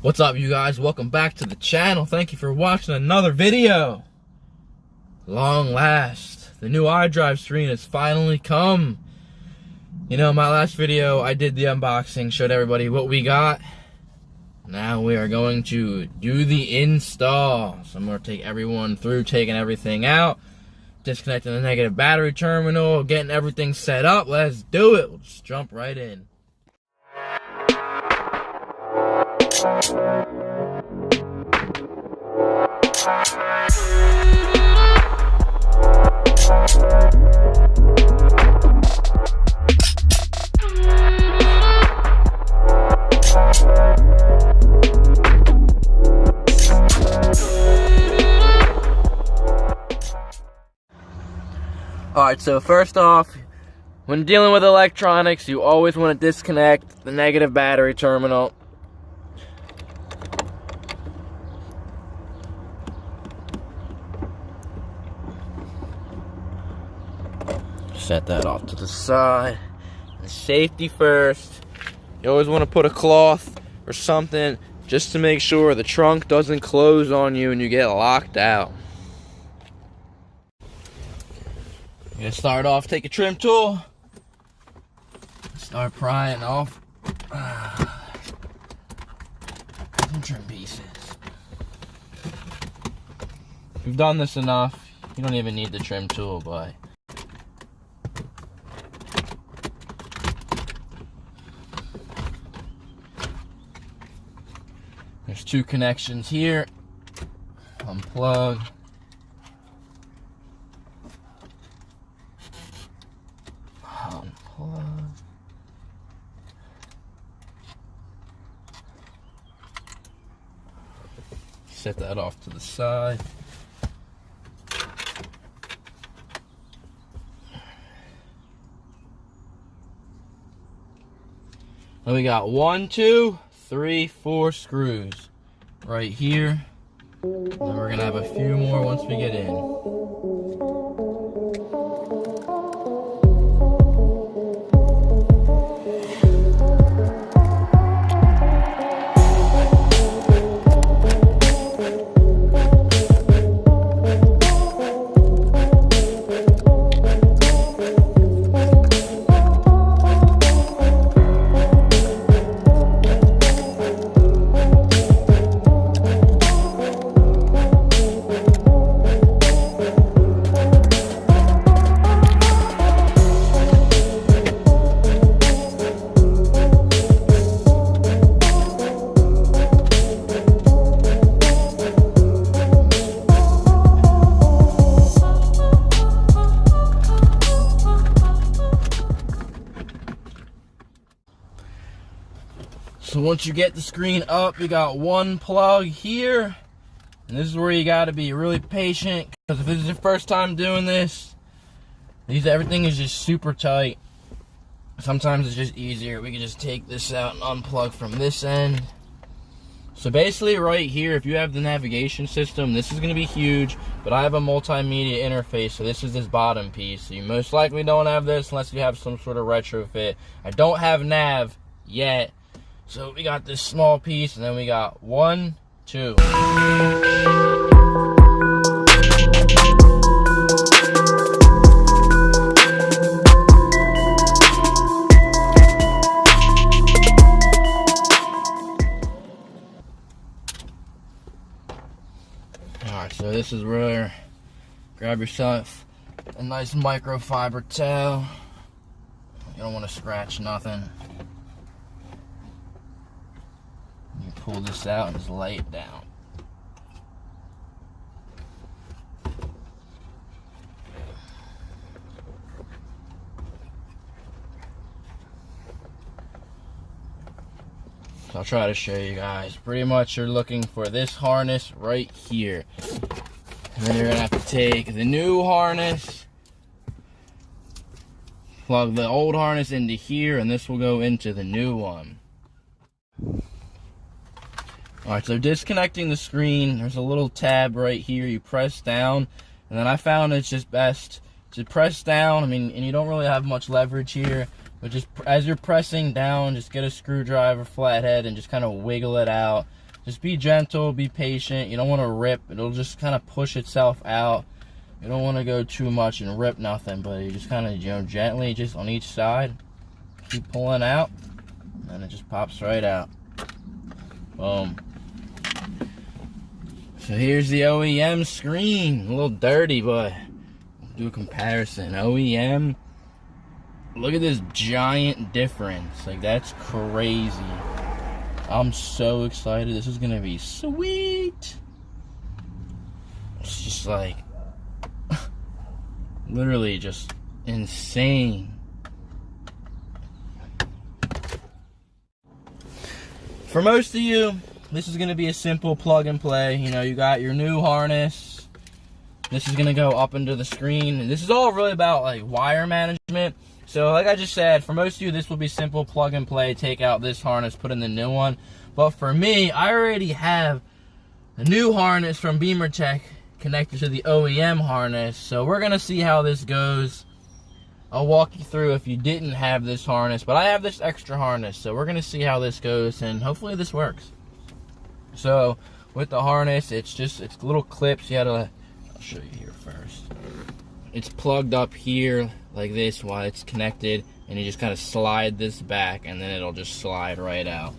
What's up, you guys? Welcome back to the channel. Thank you for watching another video. Long last, the new iDrive screen has finally come. You know, my last video, I did the unboxing, showed everybody what we got. Now we are going to do the install. So I'm going to take everyone through taking everything out, disconnecting the negative battery terminal, getting everything set up. Let's do it. We'll just jump right in. Alright, so first off, when dealing with electronics, you always want to disconnect the negative battery terminal. Set that off to the side. And safety first. You always want to put a cloth or something just to make sure the trunk doesn't close on you and you get locked out. You're gonna start off, take a trim tool, start prying off some trim pieces. If you've done this enough, you don't even need the trim tool, but there's two connections here. Unplug. Unplug. Set that off to the side. Then we got 1, 2, 3, 4 screws right here. And then we're gonna have a few more once we get in. So once you get the screen up, you got one plug here, and this is where you got to be really patient, because if this is your first time doing this, everything is just super tight. Sometimes it's just easier. We can just take this out and unplug from this end. So basically right here, if you have the navigation system, this is going to be huge, but I have a multimedia interface, so this is this bottom piece. So you most likely don't have this unless you have some sort of retrofit. I don't have nav yet. So we got this small piece, and then we got 1, 2. Alright, so this is where grab yourself a nice microfiber towel. You don't want to scratch nothing. You pull this out and just lay it down. So I'll try to show you guys. Pretty much you're looking for this harness right here. And then you're gonna have to take the new harness, plug the old harness into here, and this will go into the new one. Alright, so disconnecting the screen, there's a little tab right here. You press down, and then I found it's just best to press down. I mean, and you don't really have much leverage here, but just as you're pressing down, just get a screwdriver, flathead, and just kind of wiggle it out Just be gentle, be patient. You don't want to rip. It'll just kind of push itself out. You don't want to go too much and rip nothing, but you just kind of, you know, gently, just on each side, keep pulling out, and it just pops right out. Boom. So here's the OEM screen. A little dirty, but we'll do a comparison. OEM, look at this giant difference. Like, that's crazy. I'm so excited. This is gonna be sweet. It's just like literally just insane. For most of you, this is gonna be a simple plug and play. You know, you got your new harness. This is gonna go up into the screen. And this is all really about like wire management. So like I just said, for most of you, this will be simple plug and play. Take out this harness, put in the new one. But for me, I already have the new harness from BeamerTech connected to the OEM harness. So we're gonna see how this goes. I'll walk you through if you didn't have this harness, but I have this extra harness. So we're gonna see how this goes, and hopefully this works. So with the harness, it's little clips. You gotta, I'll show you here first. It's plugged up here like this while it's connected, and you just kind of slide this back, and then it'll just slide right out.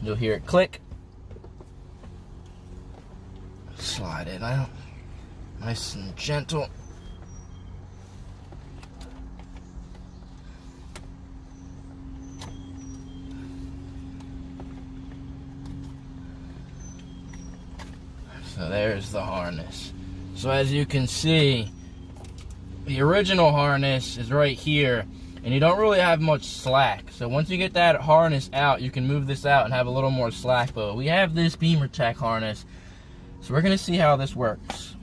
You'll hear it click. Slide it out. Nice and gentle. So there's the harness. So as you can see, the original harness is right here, and you don't really have much slack. So once you get that harness out, you can move this out and have a little more slack. But we have this BeamerTech harness, so we're gonna see how this works.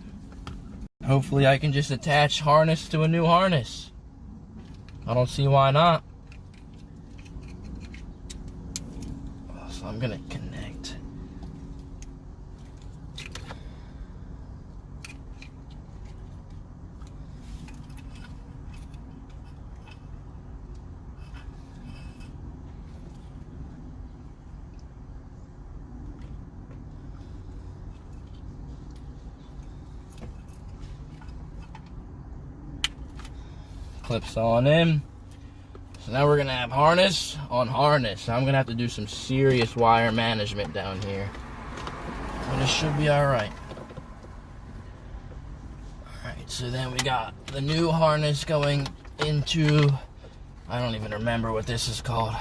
Hopefully I can just attach harness to a new harness. I don't see why not. So I'm gonna connect. Clips on in. So now we're gonna have harness on harness. I'm gonna have to do some serious wire management down here, but it should be all right. All right, so then we got the new harness going into, I don't even remember what this is called.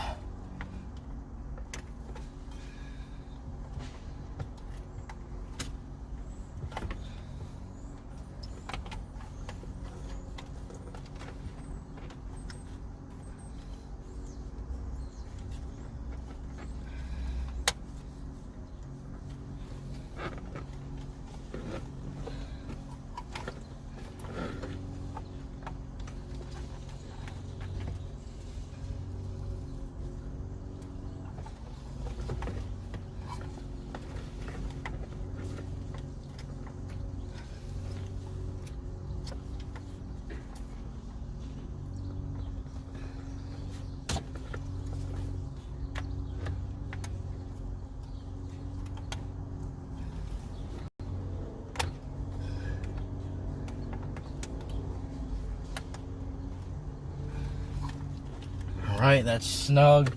Alright, that's snug.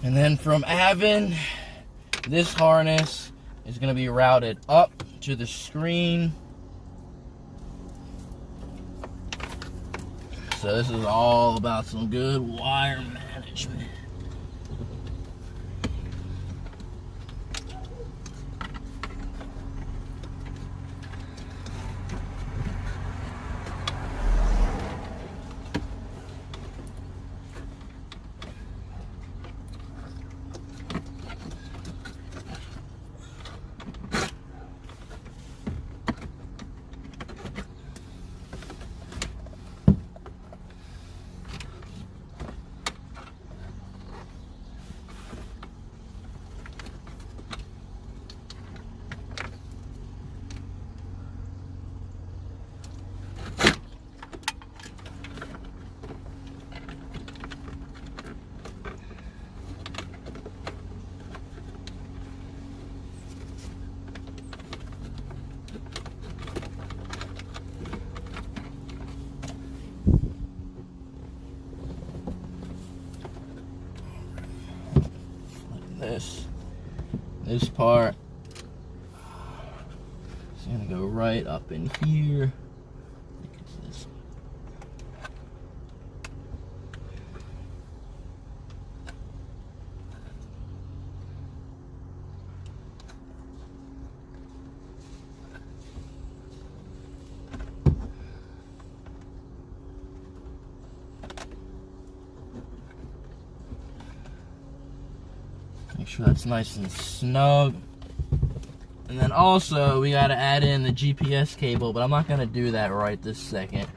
And then from Avin, this harness is going to be routed up to the screen. So this is all about some good wire management. this. This part is gonna go right up in here. Make sure that's nice and snug. And then also, we gotta add in the GPS cable, but I'm not gonna do that right this second.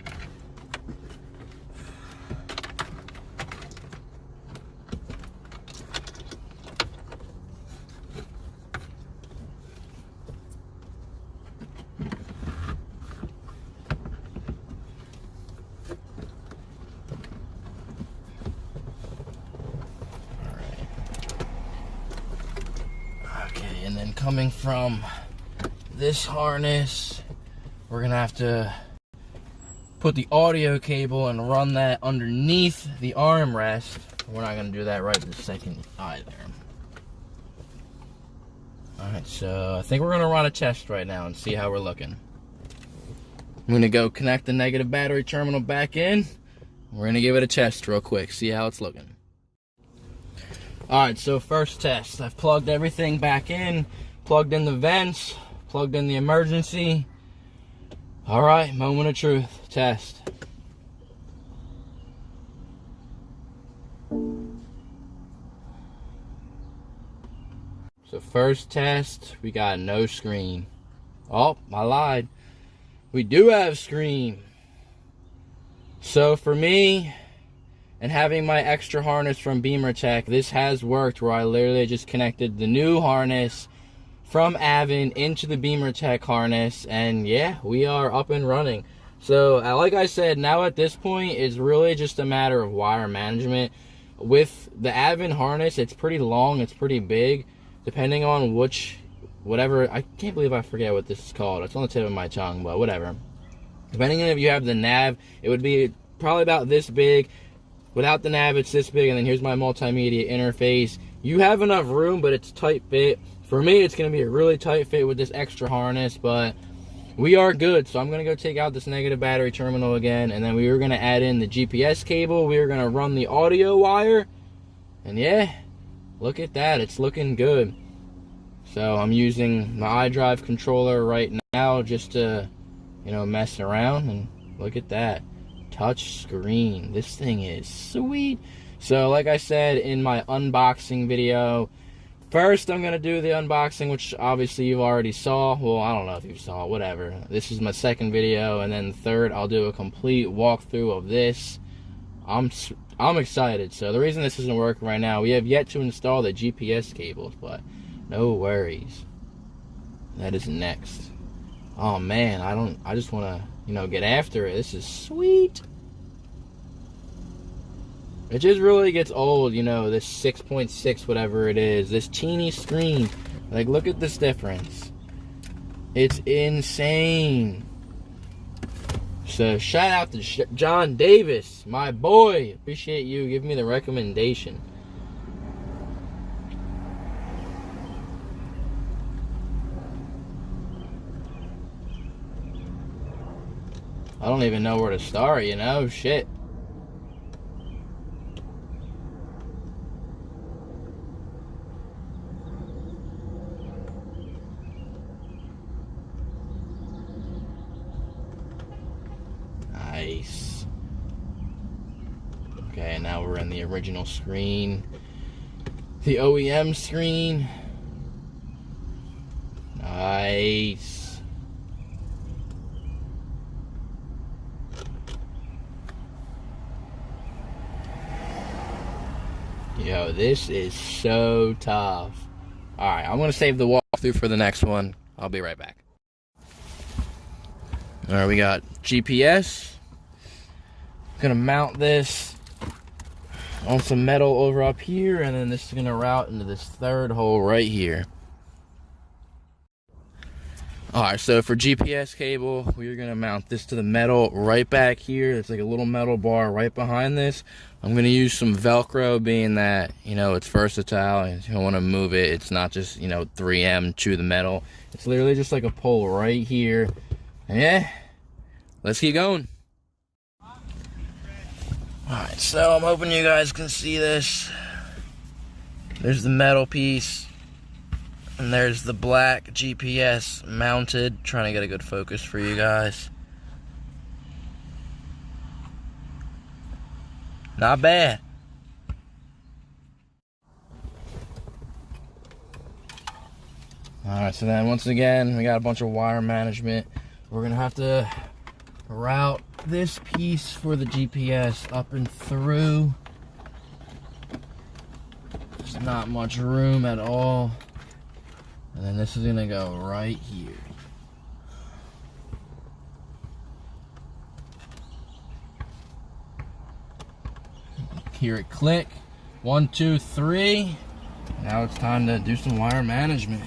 And then coming from this harness, we're gonna have to put the audio cable and run that underneath the armrest. We're not gonna do that right this second either. Alright, so I think we're gonna run a test right now and see how we're looking. I'm gonna go connect the negative battery terminal back in. We're gonna give it a test real quick, see how it's looking. Alright, so first test. I've plugged everything back in, plugged in the vents, plugged in the emergency. Alright, moment of truth. Test. So first test, we got no screen. Oh, I lied. We do have screen. So for me, and having my extra harness from BeamerTech, this has worked where I literally just connected the new harness from Avin into the BeamerTech harness, and yeah, we are up and running. So like I said, now at this point, it's really just a matter of wire management. With the Avin harness, it's pretty long, it's pretty big, depending on whatever, I can't believe I forget what this is called. It's on the tip of my tongue, but whatever. Depending on if you have the nav, it would be probably about this big. Without the nav, it's this big, and then here's my multimedia interface. You have enough room, but it's tight fit. For me, it's going to be a really tight fit with this extra harness, but we are good. So I'm going to go take out this negative battery terminal again, and then we were going to add in the GPS cable. We were going to run the audio wire, and yeah, look at that. It's looking good. So I'm using my iDrive controller right now just to, mess around, and look at that. Touch screen. This thing is sweet. So like I said in my unboxing video, first I'm gonna do the unboxing, which obviously you've already saw. Well, I don't know if you saw it, whatever. This is my second video, and then third I'll do a complete walkthrough of this. I'm excited. So the reason this isn't working right now, we have yet to install the GPS cables, but no worries. That is next. Oh man, I just wanna get after it. This is sweet. It just really gets old, this 6.6 whatever it is, this teeny screen. Like, look at this difference. It's insane. So shout out to John Davis, my boy. Appreciate you giving me the recommendation. I don't even know where to start, shit. Nice. Okay, now we're in the original screen. The OEM screen. Nice. Yo, this is so tough. Alright, I'm going to save the walkthrough for the next one. I'll be right back. Alright, we got GPS. I'm going to mount this on some metal over up here, and then this is going to route into this third hole right here. Alright, so for GPS cable, we're going to mount this to the metal right back here. It's like a little metal bar right behind this. I'm going to use some Velcro, being that, you know, it's versatile and you don't want to move it. It's not just, you know, 3M to the metal. It's literally just like a pole right here. And yeah, let's keep going. Alright, so I'm hoping you guys can see this. There's the metal piece. And there's the black GPS mounted. Trying to get a good focus for you guys. Not bad. Alright, so then once again, we got a bunch of wire management. We're going to have to route this piece for the GPS up and through. There's not much room at all. And then this is going to go right here. Hear it click. 1, 2, 3. Now it's time to do some wire management.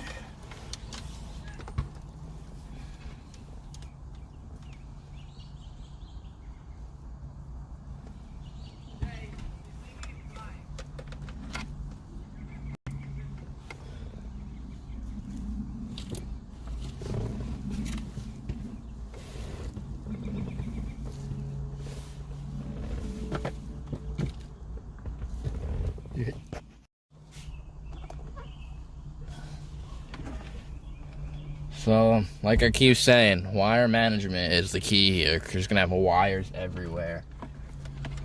So, like I keep saying, wire management is the key here. You're just gonna have wires everywhere.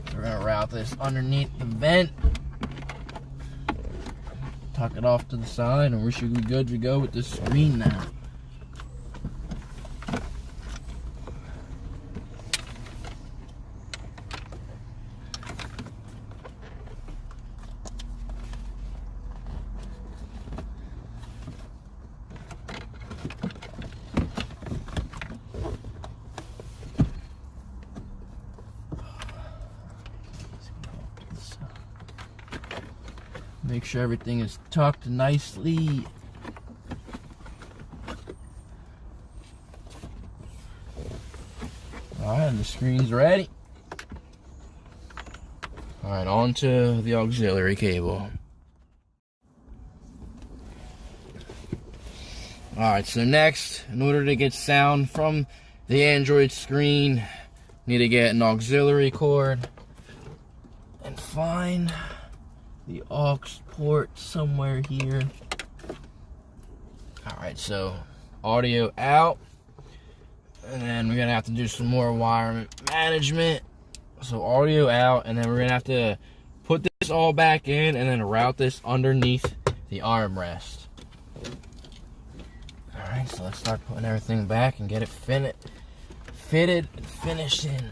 So we're gonna route this underneath the vent, tuck it off to the side, and we should be good to go with this screen now. Make sure everything is tucked nicely. Alright, and the screen's ready. Alright, on to the auxiliary cable. Alright, so next, in order to get sound from the Android screen, need to get an auxiliary cord and find the aux port somewhere here. Alright, so audio out, and then we're gonna have to do some more wire management. So audio out, and then we're gonna have to put this all back in and then route this underneath the armrest. Alright, so let's start putting everything back and get it fitted and finished in.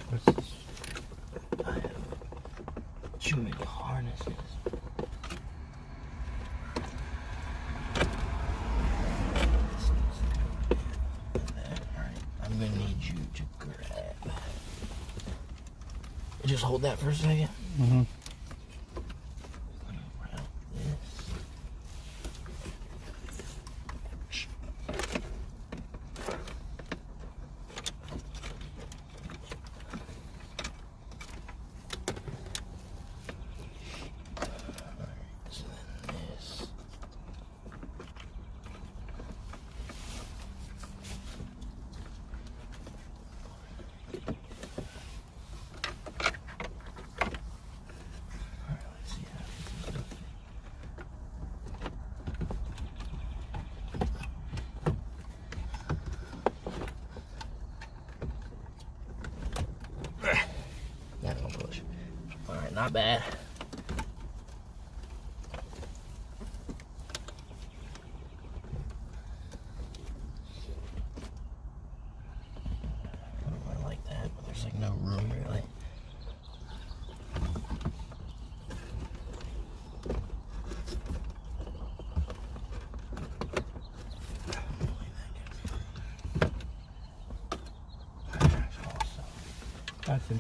What's this? Too many harnesses. Alright, I'm gonna need you to grab. Just hold that for a second. Mm-hmm. Alright, not bad. I like that, but there's like no room really. That's it.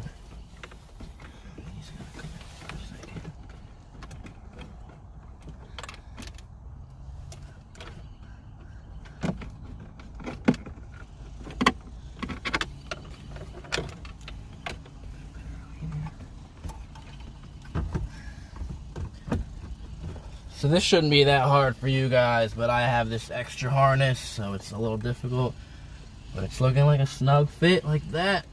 So this shouldn't be that hard for you guys, but I have this extra harness, so it's a little difficult. But it's looking like a snug fit like that.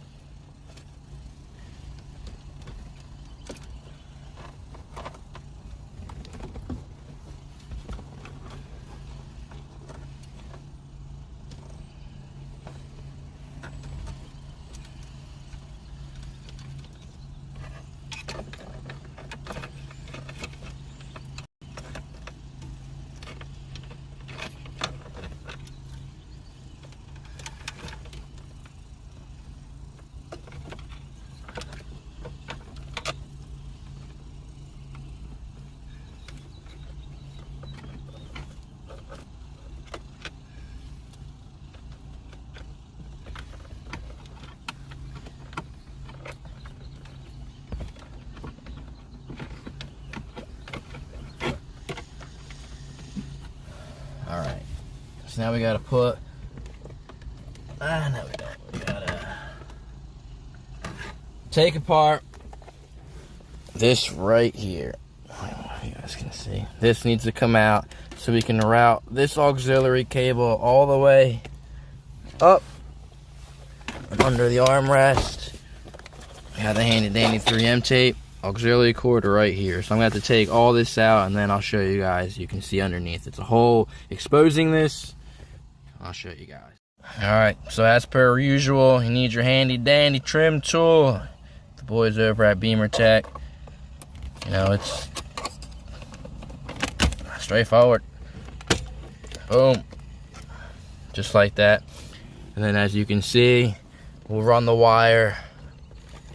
Alright, so now we gotta put, no we don't, we gotta take apart this right here. You guys can see, this needs to come out so we can route this auxiliary cable all the way up under the armrest. We have the handy dandy 3M tape. Auxiliary cord right here. So I'm going to have to take all this out and then I'll show you guys. You can see underneath it's a hole exposing this. I'll show you guys. Alright, so as per usual, you need your handy dandy trim tool. The boys over at Beamer Tech. You know, it's straightforward. Boom. Just like that. And then as you can see, we'll run the wire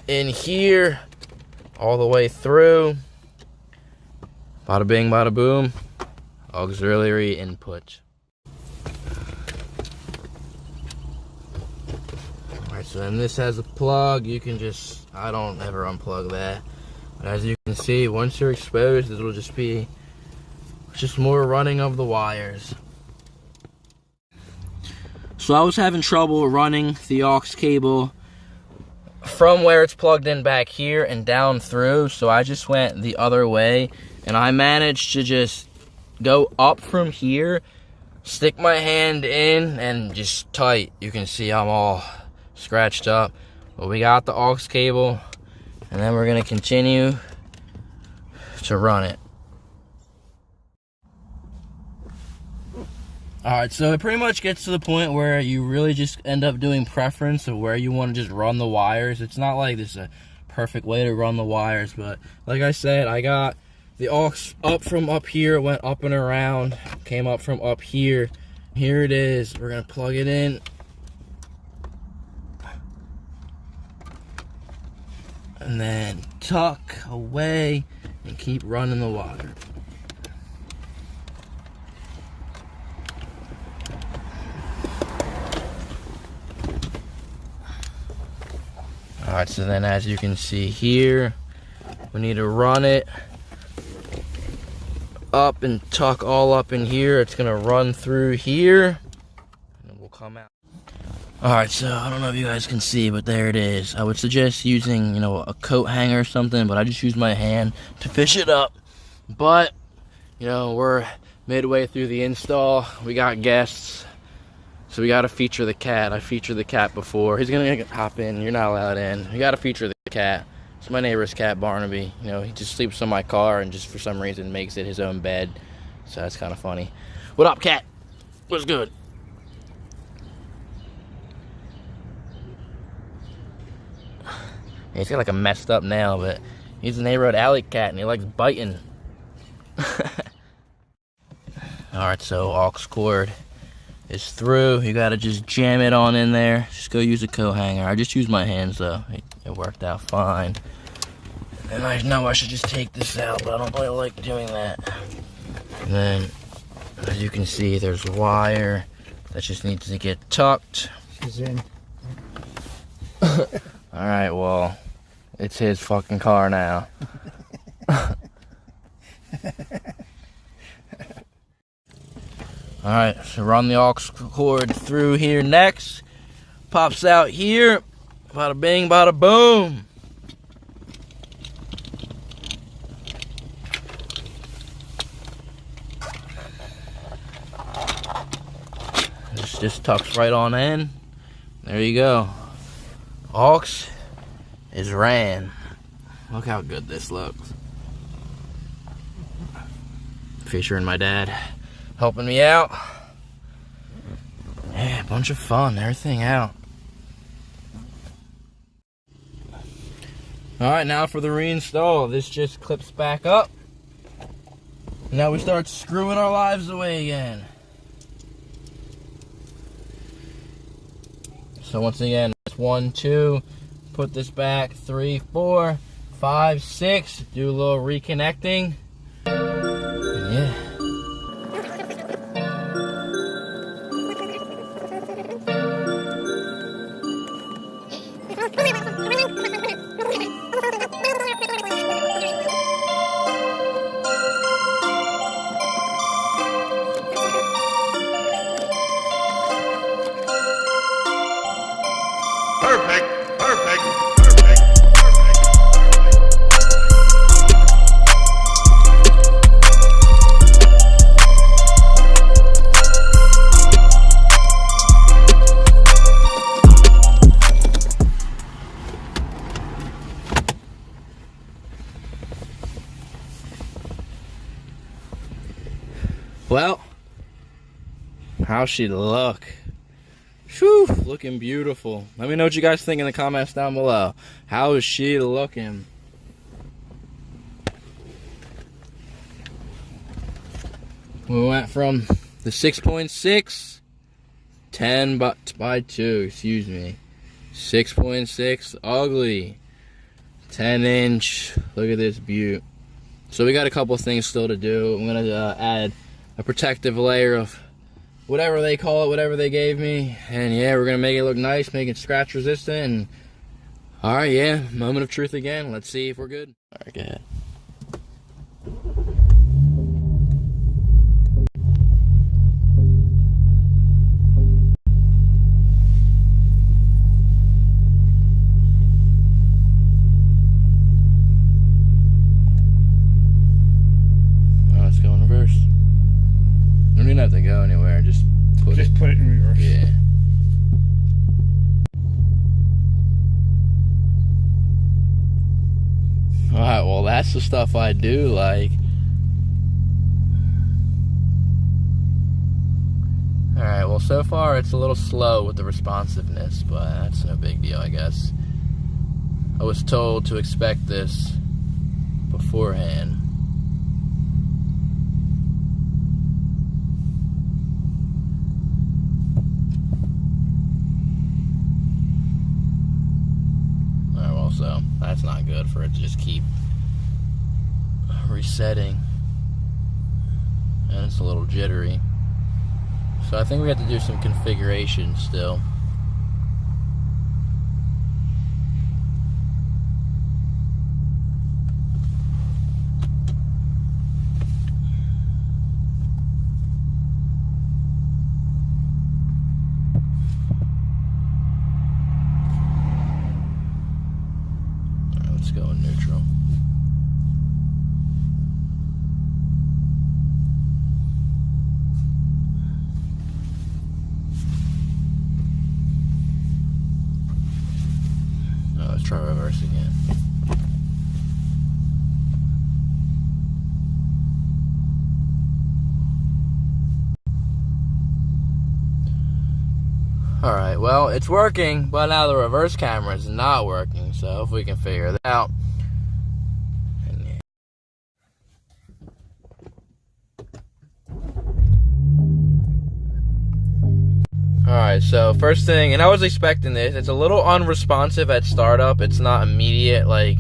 in here all the way through. Bada bing, bada boom. Auxiliary input. Alright, so then this has a plug. You can just, I don't ever unplug that. But as you can see, once you're exposed, it will just be just more running of the wires. So I was having trouble running the aux cable from where it's plugged in back here and down through, so I just went the other way and I managed to just go up from here, stick my hand in, and just tight. You can see I'm all scratched up, but we got the aux cable and then we're gonna continue to run it. Alright, so it pretty much gets to the point where you really just end up doing preference of where you want to just run the wires. It's not like this is a perfect way to run the wires, but like I said, I got the aux up from up here, went up and around, came up from up here. Here it is. We're going to plug it in. And then tuck away and keep running the wire. Alright, so then as you can see here, we need to run it up and tuck all up in here. It's going to run through here, and it will come out. Alright, so I don't know if you guys can see, but there it is. I would suggest using, you know, a coat hanger or something, but I just use my hand to fish it up. But, you know, we're midway through the install. We got guests. So we gotta feature the cat. I featured the cat before. He's gonna hop in. You're not allowed in. We gotta feature the cat. It's my neighbor's cat, Barnaby. You know, he just sleeps in my car and just for some reason makes it his own bed. So that's kind of funny. What up, cat? What's good? He's got like a messed up nail, but he's a neighborhood alley cat and he likes biting. Alright, so aux cord is through. You gotta just jam it on in there. Just go use a coat hanger. I just used my hands though. It worked out fine. And I know I should just take this out, but I don't really like doing that. And then, as you can see, there's wire that just needs to get tucked. She's in. Alright, well, it's his fucking car now. Alright, so run the aux cord through here next. Pops out here. Bada bing, bada boom. just tucks right on in. There you go. Aux is ran. Look how good this looks. Featuring my dad helping me out. Yeah, a bunch of fun, everything out. Alright, now for the reinstall. This just clips back up. Now we start screwing our lives away again. So once again, it's 1, 2, put this back, 3, 4, 5, 6, do a little reconnecting. Yeah. Well, how's she look? Whew, looking beautiful. Let me know what you guys think in the comments down below. How is she looking? We went from the 6.6, 10 by 2, excuse me. 6.6, ugly. 10-inch, look at this beaut. So we got a couple things still to do. I'm gonna add a protective layer of whatever they call it, whatever they gave me, and yeah, we're gonna make it look nice, make it scratch resistant. And all right, yeah, moment of truth again. Let's see if we're good. All right, go ahead. You don't have to go anywhere, just put it in reverse. Yeah. Alright, well that's the stuff I do like. Alright, well so far it's a little slow with the responsiveness, but that's no big deal, I guess. I was told to expect this beforehand. So that's not good for it to just keep resetting, and it's a little jittery. So I think we have to do some configuration still. Go in neutral. Oh, let's try reverse again. Alright, well, it's working, but now the reverse camera is not working, so if we can figure that out. Alright, so first thing, and I was expecting this, it's a little unresponsive at startup. It's not immediate like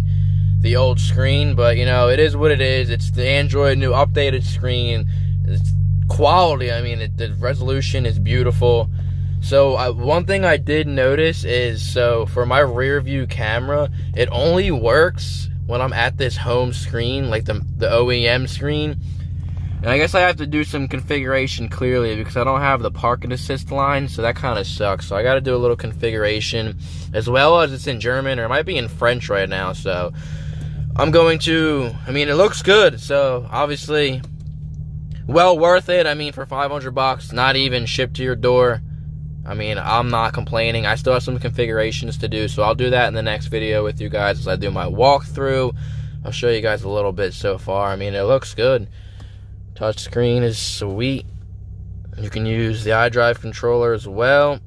the old screen, but you know, it is what it is. It's the Android new updated screen. It's quality, I mean, the resolution is beautiful. So one thing I did notice is, so for my rear view camera, it only works when I'm at this home screen, like the OEM screen. And I guess I have to do some configuration clearly because I don't have the park assist line, so that kind of sucks. So I got to do a little configuration, as well as it's in German, or it might be in French right now. So I'm going to, I mean, it looks good, so obviously well worth it. I mean, for $500, not even shipped to your door. I mean, I'm not complaining. I still have some configurations to do, so I'll do that in the next video with you guys as I do my walkthrough. I'll show you guys a little bit so far. I mean, it looks good. Touchscreen is sweet. You can use the iDrive controller as well.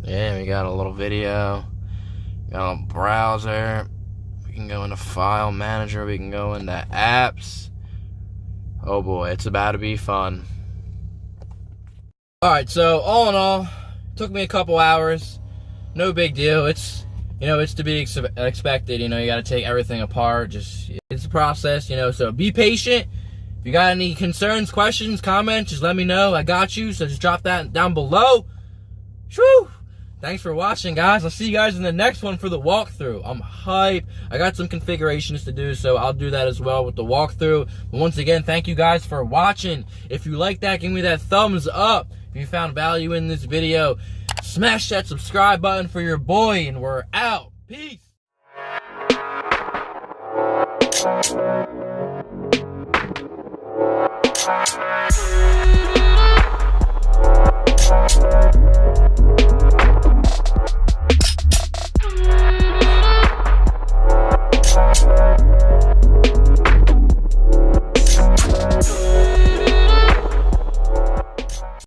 Yeah, we got a little video. Got a browser. We can go into File Manager. We can go into Apps. Oh boy, it's about to be fun. Alright, so all in all, took me a couple hours. No big deal. It's, you know, it's to be expected. You know, you got to take everything apart. Just, it's a process, you know, so be patient. If you got any concerns, questions, comments, just let me know. I got you, so just drop that down below. Whew! Thanks for watching, guys. I'll see you guys in the next one for the walkthrough. I'm hype. I got some configurations to do, so I'll do that as well with the walkthrough. But once again, thank you guys for watching. If you like that, give me that thumbs up. If you found value in this video, smash that subscribe button for your boy, and we're out. Peace.